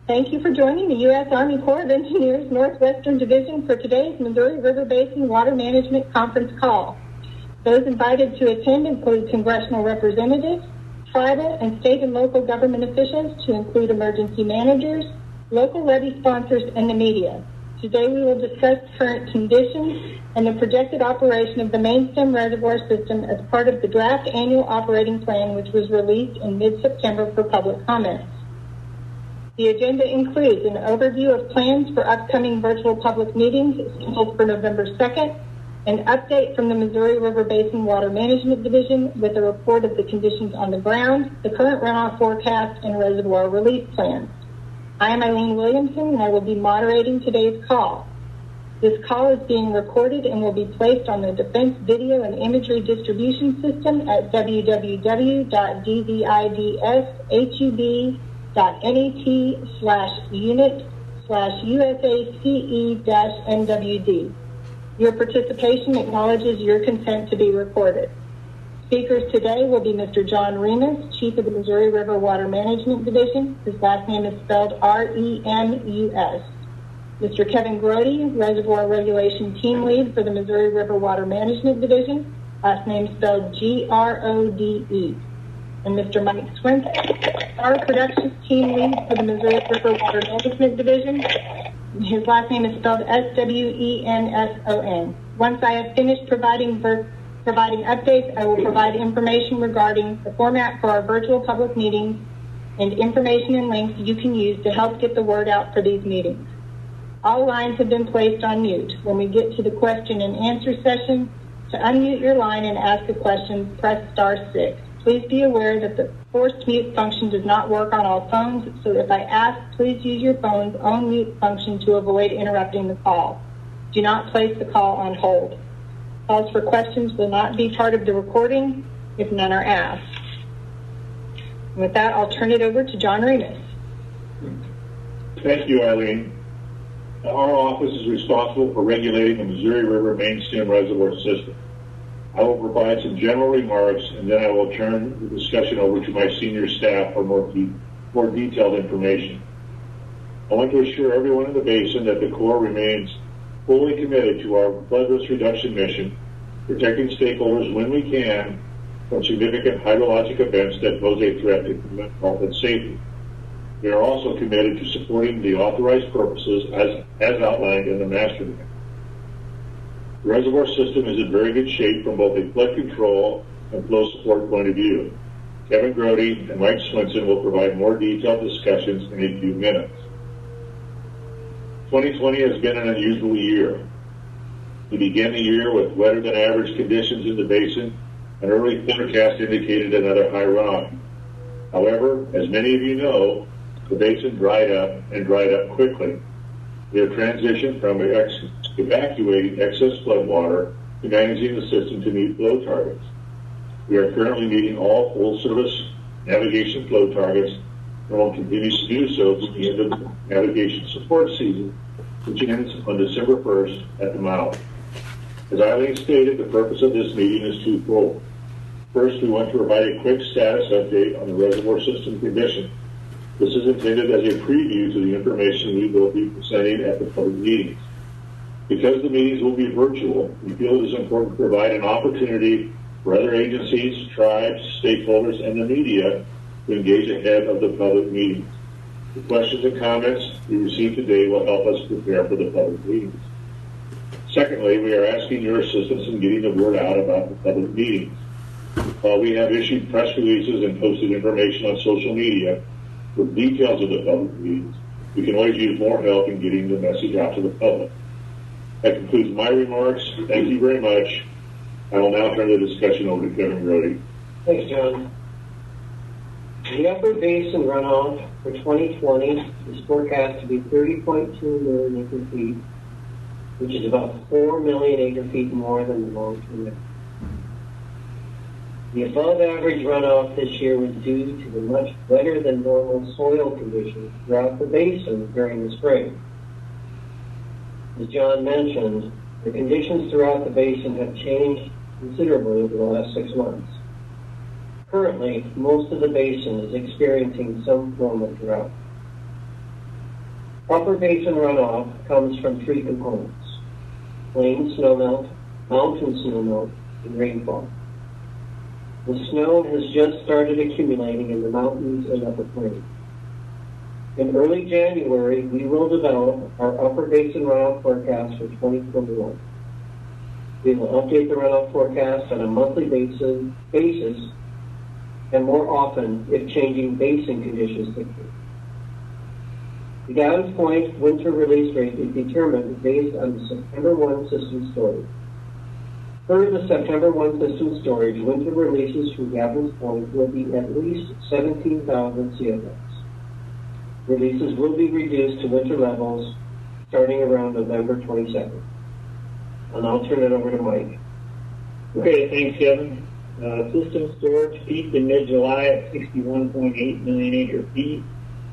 Thank you for joining the U.S. Army Corps of Engineers Northwestern Division for today's Missouri River Basin Water Management Conference call. Those invited to attend include congressional representatives, tribal and state and local government officials to include emergency managers, local levee sponsors, and the media. Today we will discuss current conditions and the projected operation of the main stem reservoir system as part of the draft annual operating plan, which was released in mid-September for public comments. The agenda includes an overview of plans for upcoming virtual public meetings scheduled for November 2nd, an update from the Missouri River Basin Water Management Division with a report of the conditions on the ground, the current runoff forecast, and reservoir release plans. I am Eileen Williamson, and I will be moderating today's call. This call is being recorded and will be placed on the Defense Video and Imagery Distribution System at www.dvidS.net/unit/USACE-NWD. Your participation acknowledges your consent to be recorded. Speakers today will be Mr. John Remus, Chief of the Missouri River Water Management Division. His last name is spelled R-E-M-U-S. Mr. Kevin Grody, Reservoir Regulation Team Lead for the Missouri River Water Management Division. Last name spelled G-R-O-D-E. And Mr. Mike Swinson, Power Productions Team Lead for the Missouri River Water Management Division. His last name is spelled S-W-E-N-S-O-N. Once I have finished providing updates, I will provide information regarding the format for our virtual public meetings and information and links you can use to help get the word out for these meetings. All lines have been placed on mute. When we get to the question and answer session, to unmute your line and ask a question, press *6. Please be aware that the forced mute function does not work on all phones, so if I ask, please use your phone's own mute function to avoid interrupting the call. Do not place the call on hold. Calls for questions will not be part of the recording if none are asked. And with that, I'll turn it over to John Remus. Thank you, Eileen. Our office is responsible for regulating the Missouri River main stem reservoir system. I will provide some general remarks, and then I will turn the discussion over to my senior staff for more detailed information. I want to assure everyone in the basin that the Corps remains fully committed to our flood risk reduction mission, protecting stakeholders when we can from significant hydrologic events that pose a threat to human health and safety. We are also committed to supporting the authorized purposes as outlined in the master plan. The reservoir system is in very good shape from both a flood control and flow support point of view. Kevin Grody and Mike Swinson will provide more detailed discussions in a few minutes. 2020 has been an unusual year. We began the year with wetter than average conditions in the basin, and early forecast indicated another high runoff. However, as many of you know, the basin dried up quickly. We have transitioned from evacuating excess flood water to managing the system to meet flow targets. We are currently meeting all full-service navigation flow targets and will continue to do so to the end of the navigation support season, which ends on December 1st at the mouth. As Eileen stated, the purpose of this meeting is twofold. First, we want to provide a quick status update on the reservoir system condition. This is intended as a preview to the information we will be presenting at the public meetings. Because the meetings will be virtual, we feel it is important to provide an opportunity for other agencies, tribes, stakeholders, and the media to engage ahead of the public meetings. The questions and comments we receive today will help us prepare for the public meetings. Secondly, we are asking your assistance in getting the word out about the public meetings. While we have issued press releases and posted information on social media with details of the public meetings, we can always use more help in getting the message out to the public. That concludes my remarks. Thank you very much. I will now turn the discussion over to Kevin Grody. Thanks, John. The upper basin runoff for 2020 is forecast to be 30.2 million acre feet, which is about 4 million acre feet more than the long-term. The above-average runoff this year was due to the much wetter than normal soil conditions throughout the basin during the spring. As John mentioned, the conditions throughout the basin have changed considerably over the last 6 months. Currently, most of the basin is experiencing some form of drought. Upper basin runoff comes from three components: plain snowmelt, mountain snowmelt, and rainfall. The snow has just started accumulating in the mountains and upper plains. In early January, we will develop our upper basin runoff forecast for 2021. We will update the runoff forecast on a monthly basis and more often if changing basin conditions dictate. The Gavins Point winter release rate is determined based on the September 1 system storage. Per the September 1 system storage, winter releases from Gavins Point will be at least 17,000 CFS. Releases will be reduced to winter levels starting around November 22nd. And I'll turn it over to Mike. Okay, thanks, Kevin. System storage peaked in mid-July at 61.8 million acre feet,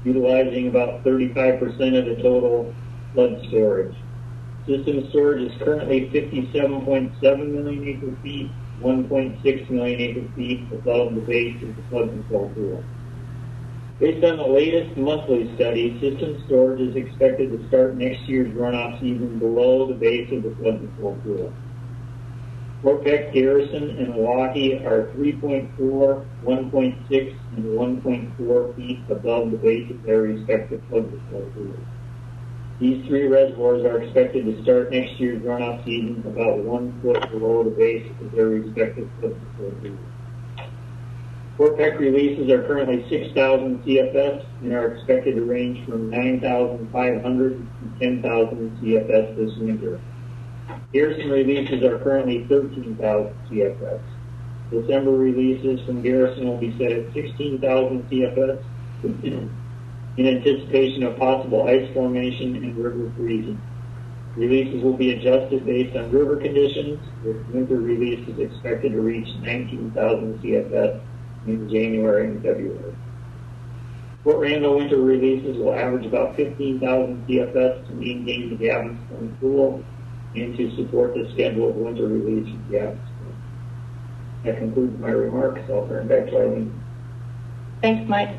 utilizing about 35% of the total flood storage. System storage is currently 57.7 million acre feet, 1.6 million acre feet above the base of the flood control pool. Based on the latest monthly study, system storage is expected to start next year's runoff season below the base of the flood control pool. Fort Peck, Garrison, and Milwaukee are 3.4, 1.6, and 1.4 feet above the base of their respective flood control pools. These three reservoirs are expected to start next year's runoff season about 1 foot below the base of their respective flood control pools. Fort Peck releases are currently 6,000 CFS and are expected to range from 9,500 to 10,000 CFS this winter. Garrison releases are currently 13,000 CFS. December releases from Garrison will be set at 16,000 CFS in anticipation of possible ice formation and river freezing. Releases will be adjusted based on river conditions, with winter releases expected to reach 19,000 CFS in January and February. Fort Randall winter releases will average about 15,000 CFS to maintain the Gavins Point pool and to support the scheduled winter release of Gavins Point. That concludes my remarks. I'll turn back to Eileen. Thanks, Mike.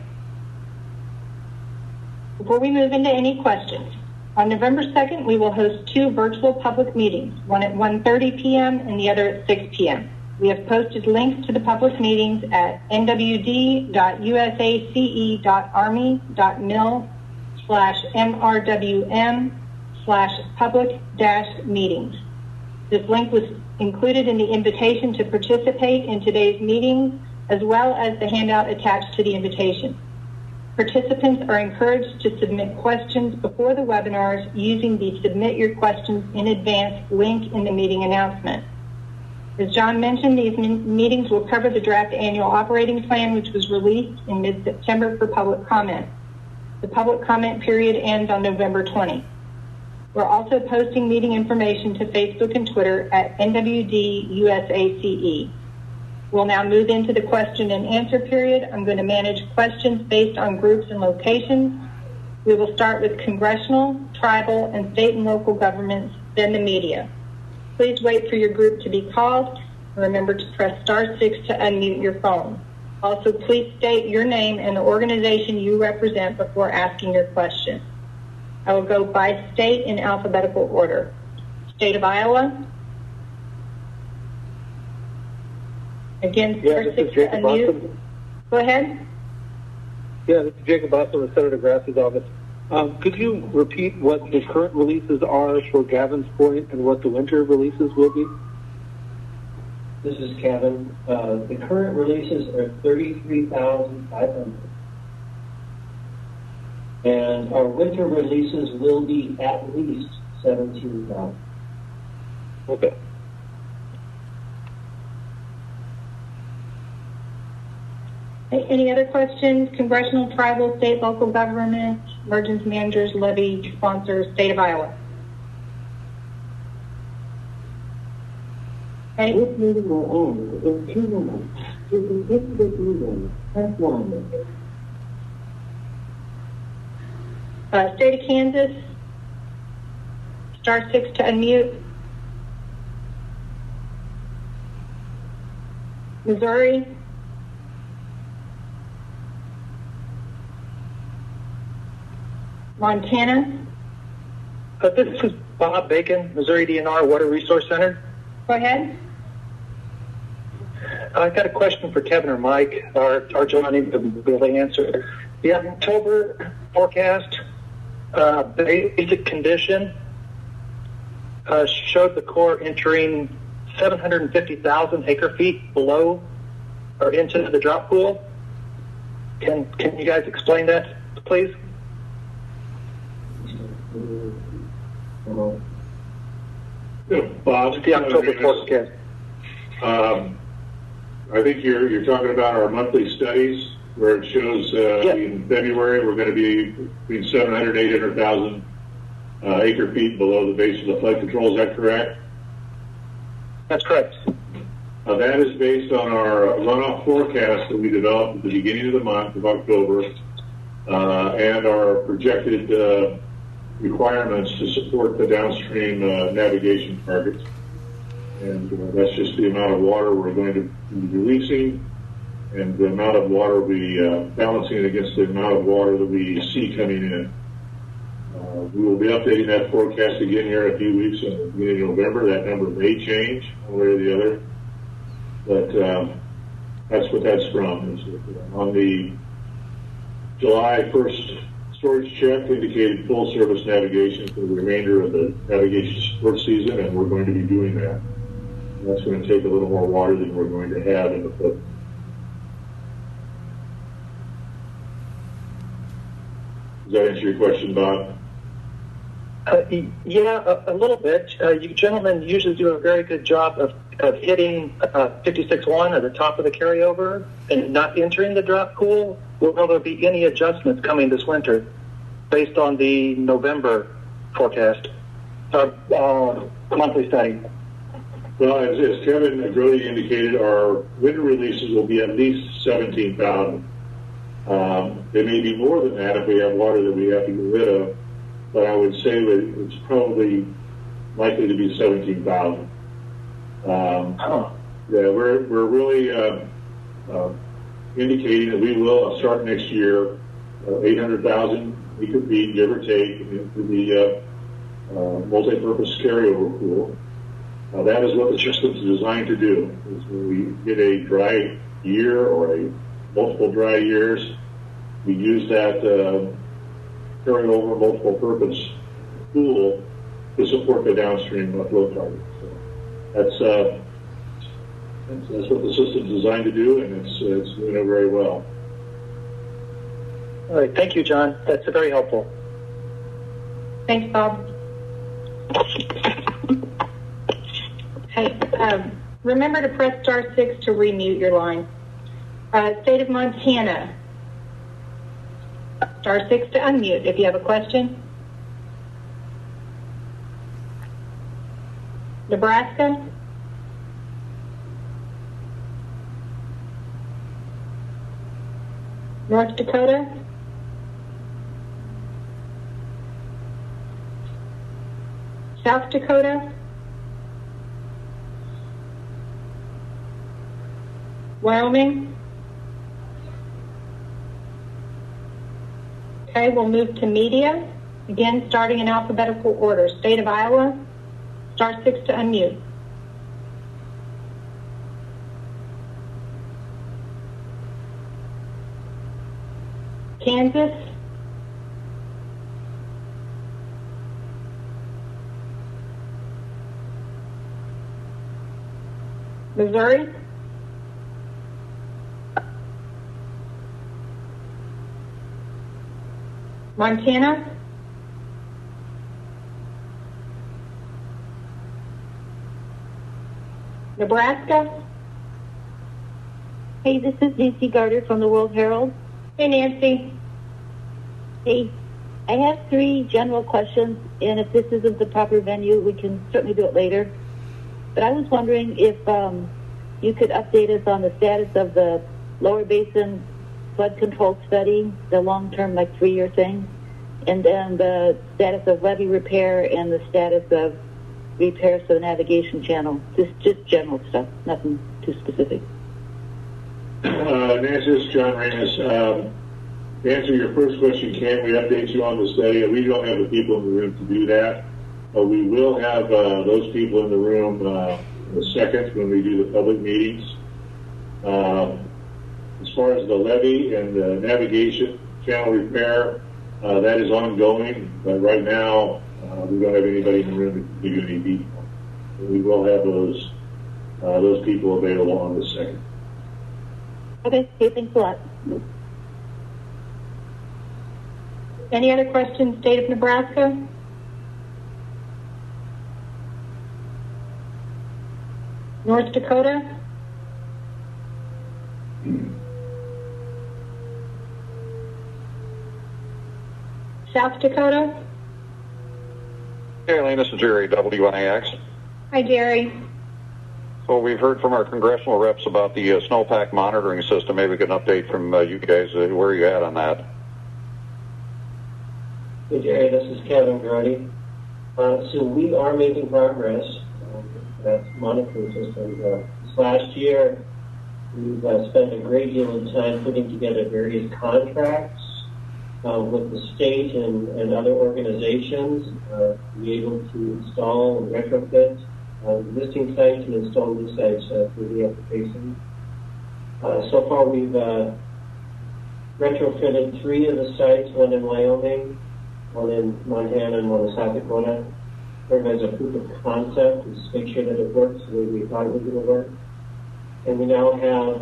Before we move into any questions, on November 2nd, we will host two virtual public meetings, one at 1:30 p.m. and the other at 6 p.m. We have posted links to the public meetings at nwd.usace.army.mil/mrwm/public-meetings. This link was included in the invitation to participate in today's meeting, as well as the handout attached to the invitation. Participants are encouraged to submit questions before the webinars using the Submit Your Questions in Advance link in the meeting announcement. As John mentioned, these meetings will cover the draft annual operating plan, which was released in mid-September for public comment. The public comment period ends on November 20. We're also posting meeting information to Facebook and Twitter at NWDUSACE. We'll now move into the question and answer period. I'm going to manage questions based on groups and locations. We will start with congressional, tribal, and state and local governments, then the media. Please wait for your group to be called. Remember to press *6 to unmute your phone. Also, please state your name and the organization you represent before asking your question. I will go by state in alphabetical order. State of Iowa. Again, *6 to unmute. Go ahead. Yeah, this is Jacob Boston with Senator Grass's office. Could you repeat what the current releases are for Gavins Point and what the winter releases will be? This is Kevin. The current releases are 33,500. And our winter releases will be at least 17,000. Okay. Any other questions? Congressional, tribal, state, local government, emergency managers, levy sponsors, state of Iowa. Okay. This meeting will end in 2 minutes. To continue this meeting, press 1. State of Kansas, *6 to unmute. Missouri. Montana. This is Bob Bacon, Missouri DNR Water Resource Center. Go ahead. I've got a question for Kevin or Mike, or John, to be able to answer. The October forecast, basic condition, showed the Corps entering 750,000 acre feet below or into the drop pool. Can you guys explain that, please? Bob, The October forecast. I think you're talking about our monthly studies where it shows in February we're going to be between 700 and 800,000 acre feet below the base of the flood control. Is that correct? That's correct. That is based on our runoff forecast that we developed at the beginning of the month of October and our projected requirements to support the downstream navigation targets. And that's just the amount of water we're going to be releasing, and the amount of water we balancing it against the amount of water that we see coming in. We will be updating that forecast again here in a few weeks in the beginning of November. That number may change one way or the other, but that's what that's from. On the July 1st storage check indicated full service navigation for the remainder of the navigation support season, and we're going to be doing that. That's going to take a little more water than we're going to have in the foot. Does that answer your question, Bob? Yeah, a little bit. You gentlemen usually do a very good job of hitting 56.1 at the top of the carryover and not entering the drop pool. Will there be any adjustments coming this winter based on the November forecast, monthly study? Well, as Kevin Grody indicated, our winter releases will be at least 17,000. There may be more than that if we have water that we have to get rid of, but I would say that it's probably likely to be 17,000. Yeah, we're really indicating that we will start next year 800,000 acre feet, give or take, into the multi-purpose carryover pool. That is what the system is designed to do. Is when we get a dry year or multiple dry years, we use that carryover multiple purpose pool to support the downstream flow target. So that's what the system is designed to do, and it's doing it very well. All right, thank you, John. That's very helpful. Thanks, Bob. Hey, remember to press *6 to remute your line. State of Montana. *6 to unmute if you have a question. Nebraska. North Dakota. South Dakota. Wyoming. Okay, we'll move to media. Again, starting in alphabetical order. State of Iowa, *6 to unmute. Kansas. Missouri. Montana. Nebraska. Hey, this is Nancy Garter from the World Herald. Hey, Nancy. Hey, I have 3 general questions, and if this isn't the proper venue, we can certainly do it later. But I was wondering if you could update us on the status of the Lower Basin flood control study, the long-term, 3-year thing, and then the status of levee repair and the status of repairs to the navigation channel. Just general stuff, nothing too specific. Nancy, this is John Ramus. To answer your first question, can we update you on the study? We don't have the people in the room to do that, but we will have those people in the room in the second when we do the public meetings. As far as the levee and the navigation channel repair, that is ongoing, but right now we don't have anybody in the room to give you any detail. We will have those people available on the second. Okay, thanks a lot. Any other questions, State of Nebraska? North Dakota? South Dakota? Hey, Elaine, this is Jerry, WNAX. Hi, Jerry. So we've heard from our congressional reps about the snowpack monitoring system. Maybe we can update from you guys. Where are you at on that? Hey, Jerry, this is Kevin Grody. So we are making progress with that monitoring system. This last year, we've spent a great deal of time putting together various contracts with the state and other organizations to be able to install and retrofit existing sites and install new sites through the application. So far, we've retrofitted 3 of the sites, one in Wyoming, one in Montana, and one in South Dakota. Serve as a proof of concept, just make sure that it works the way we thought it was going to work. And we now have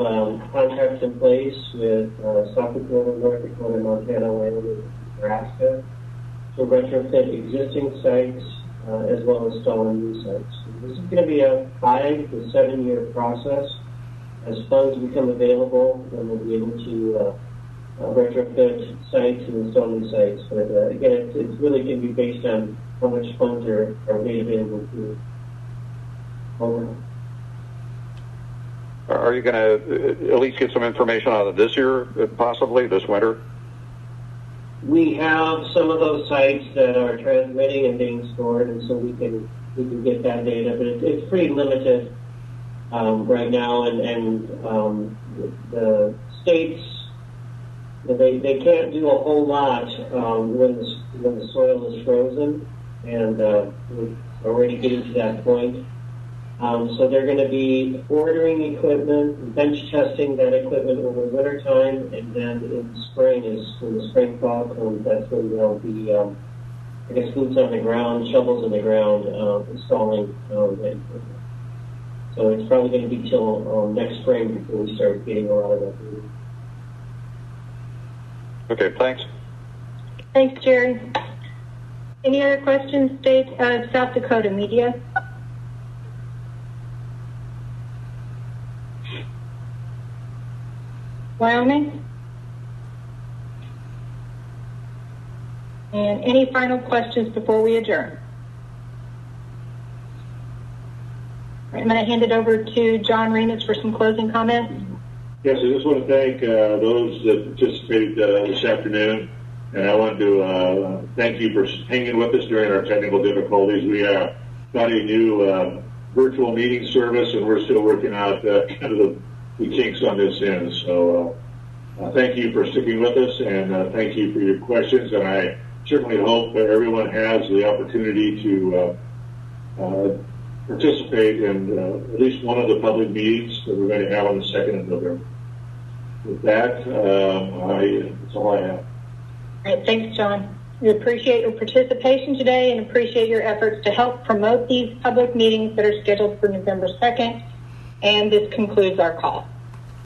contracts in place with South Dakota, North Dakota, Montana, Wyoming, and Nebraska to retrofit existing sites as well as install new sites. This is going to be a 5 to 7 year process. As funds become available, then we'll be able to retrofit sites and install new sites. But again, it's really going to be based on how much funds are made available to over. Are you going to at least get some information out of this year, possibly, this winter? We have some of those sites that are transmitting and being stored, and so we can get that data, but it's pretty limited right now, and the states, they can't do a whole lot when the soil is frozen, and we're already getting to that point. So they're going to be ordering equipment, bench testing that equipment over winter time, and then in the spring, when the spring thaw comes, that's when they'll be, I guess, boots on the ground, shovels in the ground, installing that equipment. So it's probably going to be till next spring before we start getting a lot of that. Okay, thanks. Thanks, Jerry. Any other questions, State of South Dakota media? Wyoming? And any final questions before we adjourn? I'm going to hand it over to John Remus for some closing comments. Yes, I just want to thank those that participated this afternoon, and I want to thank you for hanging with us during our technical difficulties. We got a new virtual meeting service, and we're still working out kind of the kinks on this end. So thank you for sticking with us, and thank you for your questions. And I certainly hope that everyone has the opportunity to participate in at least one of the public meetings that we're going to have on the 2nd of November. With that, that's all I have. All right, thanks, John. We appreciate your participation today and appreciate your efforts to help promote these public meetings that are scheduled for November 2nd. And this concludes our call.